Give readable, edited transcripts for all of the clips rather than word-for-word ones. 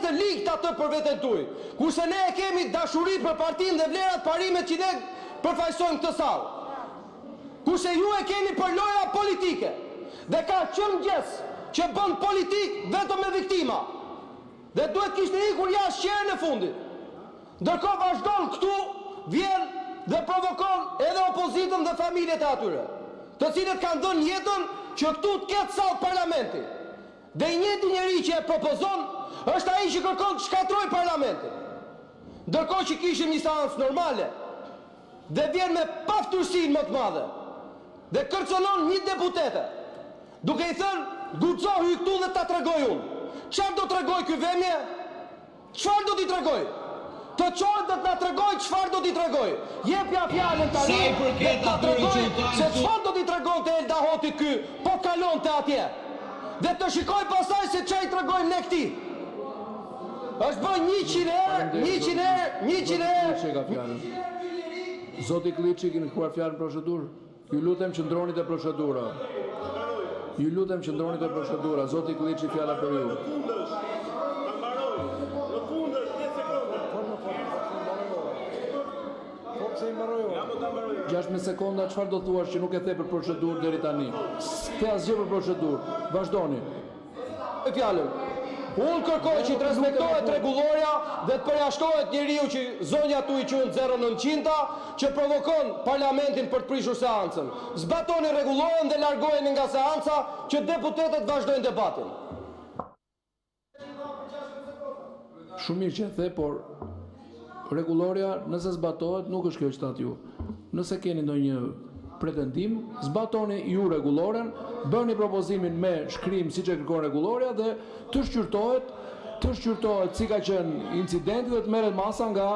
të ligë atë për veten tuaj. Kurse ne e kemi dashuri për partinë dhe vlerat parime që ne përfaqësojmë këtë sallë. Kurse ju e keni për lojra politike. Dhe ka qënë gjes që bën politik vetëm me viktima. Dhe duhet kishte ikur jashtë qerën e fundit. Ndërkohë vazhdon këtu, vjen dhe provokon edhe opozitën dhe familjet e atyre, të cilët kanë dhënë jetën që këtu të ketë sallë parlamenti. Dhe i njëjti njeri që e propozon është ai që kërkon të shkatrojë parlamentin. Ndërkohë që kishim një seancë normale dhe vjen me paftërsinë më të madhe dhe kërcënon një deputete, duke i thënë guxo hyj këtu dhe ta tregoj unë. Çfarë do tregoj ky vëmje? Çfarë do t'i tregoj? Të qohet dhe të na tregoj çfarë do t'i tregoj. Jepja fjalën tani dhe ta tregoj se çfarë do t'i tregonte Elda Hoti ky, po kalonte atje. Dhe të shikoj pastaj se çfarë i tregojmë ne këtij. Është bën 100 herë. Zoti Kliçi, keni kërkuar fjalën procedurë? Ju lutem qëndroni te procedura. Ju lutem qëndroni te procedura. Zoti Kliçi, fjala për ju. 16 sekonda, çfarë do thuash që nuk e the për procedurë deri tani? S'ke asgjë për procedurë. Vazhdoni. Fjalën. Unë kërkoj që të respektohet rregulloria dhe të përjashtohet njeriu që zonja tu i quhen 0900-ta, që provokon parlamentin për të prishur seancën. Zbatoni rregulloren dhe largoheni nga seanca që deputetët vazhdojnë debatin. Shumë mirë që e the, por rregulloria nëse zbatohet nuk është kjo që thatë ju. Nëse keni ndonjë pretendim, zbatoni ju rregulloren, bëni propozimin me shkrim siç e kërkon rregulloria dhe të shqyrtohet si ka qenë incidenti dhe të merret masa nga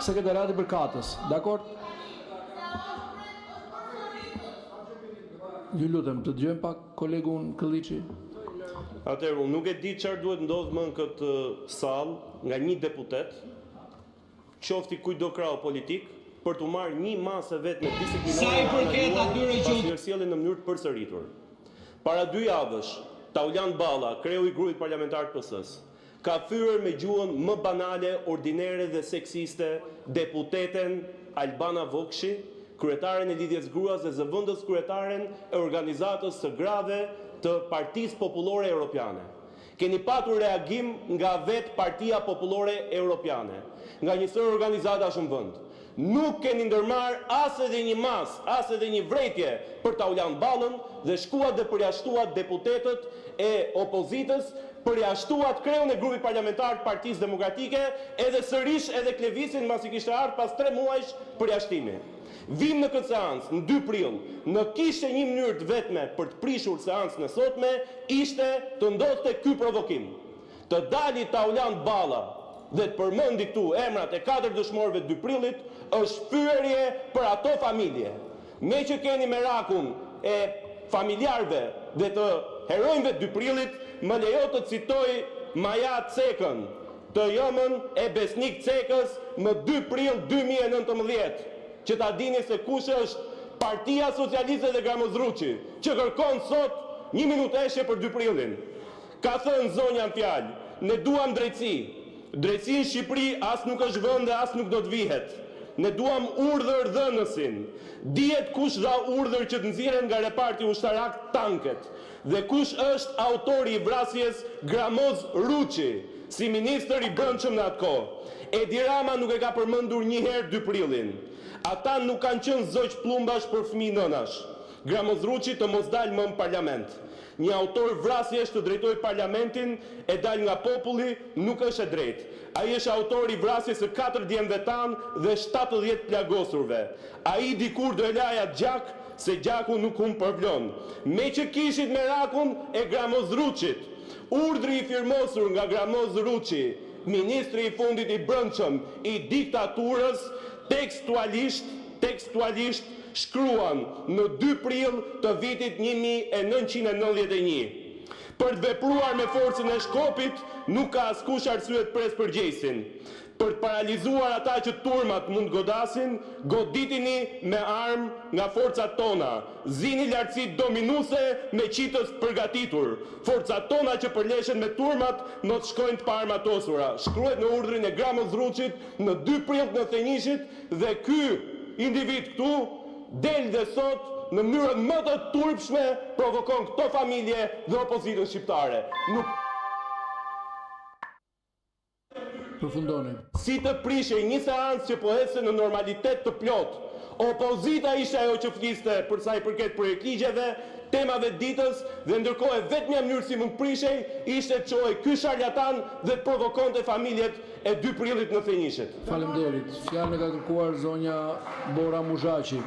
sekretariati i përkatës. Dakor? Ju lutem të dëgjojmë pak kolegun Kliçi. Atëherë, unë nuk e di çfarë duhet ndodhë më në këtë sallë nga një deputet, qofti kujdo krau politik, për të marrë një masë vetëm disiplinore pas sjelljen në mënyrë të përsëritur. Para 2 javësh, Taulan Balla, kreu i grupit parlamentar të PS-s, ka thyer me gjuhën më banale, ordinere dhe seksiste deputeten Albana Vokshi, kryetaren e Lidhjes Gruas dhe zëvendës kryetaren e organizatës së grave të Partisë Popullore Europiane. Keni patur reagim nga vetë Partia Popullore Europiane, nga një sër organizatash në vend. Nuk keni ndërmarrë as edhe një mas, as edhe një vrejtje për Taulan Ballën dhe shkuat dhe përjashtuat deputetët e opozitës, përjashtuat kreun e grupit parlamentar të Partisë Demokratike, edhe sërish edhe Klevisin mbasi kishte ardhur pas 3 muajsh përjashtimi. Vim në këtë seancë, në 2 prill, në kishte një mënyrë të vetme për të prishur seancën e sotme, ishte të ndodhte ky provokim. Të dali Taulan Balla dhe të përmendi këtu emrat e 4 dëshmorëve të 2 prillit, është fyerje për ato familje. Me që keni merakun e familjarve dhe të heronjve të 2 prillit, më lejo të citoj Maja Cekën, të jomën e Besnik Cekës më 2 prill 2019, që ta dini se kush është Partia Socialiste dhe Gramozruçi, që kërkon sot 1 minutë eshje për 2 prillin. Ka thënë zonja në fjalë, ne duam drejtësi. Drejtësi në Shqipëri as nuk është vend dhe as nuk do të vihet. Ne duam urdhër dhënësin. Dihet kush dha urdhër që të nxirren nga reparti ushtarak tanket dhe kush është autori i vrasjes Gramoz Ruçi, si ministër i brendshëm në atë kohë. Edi Rama nuk e ka përmendur një herë 2 prillin. Ata nuk kanë qenë zogj plumbash për fëmijë nënash. Gramoz Ruçi të mos dalë më në parlament. Një autor vrasjesh të drejtoj parlamentin e dal nga populli nuk është e drejtë. Ai është autor i vrasjes së 4 djemve tanë dhe 70 plagosurve. Ai dikur do e laja gjak se gjaku nuk humb përvlon. Me që kishit merakun e Gramoz Ruçit, urdhri i firmosur nga Gramoz Ruçi, ministri i fundit i brendshëm i diktaturës, tekstualisht shkruan në 2 prill të vitit 1991. Për të vepruar me forcën e Shkopit, nuk ka askush arsye të pres përgjegjësin. Për të paralizuar ata që turmat mund godasin, goditini me armë nga forcat tona. Zini lartësi dominuse me qitës përgatitur. Forcat tona që përleshen me turmat mos shkojnë të paarmatosura. Shkruhet në urdhrin e Gramës Rruçit në 2 prill të 91-shit dhe ky individ këtu del dhe sot në mënyrën më të turpshme provokon këto familje dhe opozitën shqiptare. Përfundoni. Si të prishej një seancë që po ecën në normalitet të plot. Opozita ishte ajo që fliste për sa i përket projektligjeve, temave ditës dhe ndërkohë vetmja mënyrë si mund prishej ishte të çojë ky sharlatan dhe të provokonte familjet e 2 prillit në 91-shit. Faleminderit. Fjalën e ka kërkuar zonja Bora Muzhaçi.